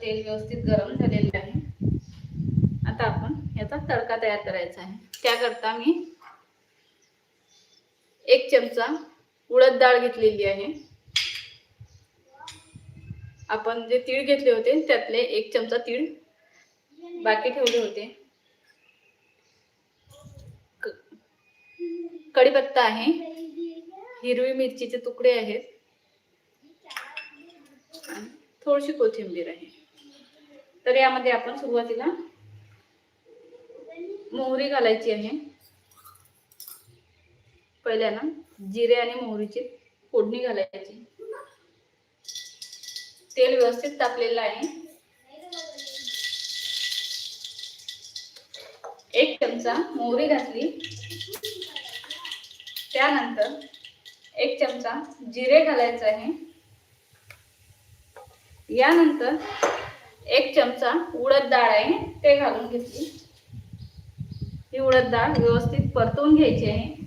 तेल व्यवस्थित गरम झालेलं आहे। आता आपण याचा तडका तयार करायचा आहे। त्याकरता मी 1 चमचा उडद डाळ घेतलेली आहे। आपण जे तीळ घेतले होते त्यातले 1 चमचा तीळ बाकी ठेवले होते। कढीपत्ता आहे, हिरवी मिरचीचे तुकडे आहेत, थोडीशी कोथिंबीर आहे। तर यामध्ये आपण सुरुवातीला मोहरी घालायची आहे। पहिल्यांदा जिरे आणि मोहरीची फोडणी घालायची। तेल व्यवस्थित तापलेलं आहे। 1 चमचा मोहरी घातली, त्यानंतर 1 चमचा जिरे घालायचं आहे। यानंतर 1 चमचा उडद डाळ आहे ते घालून घेतली। ही उडद डाळ व्यवस्थित परतवून घ्यायची आहे।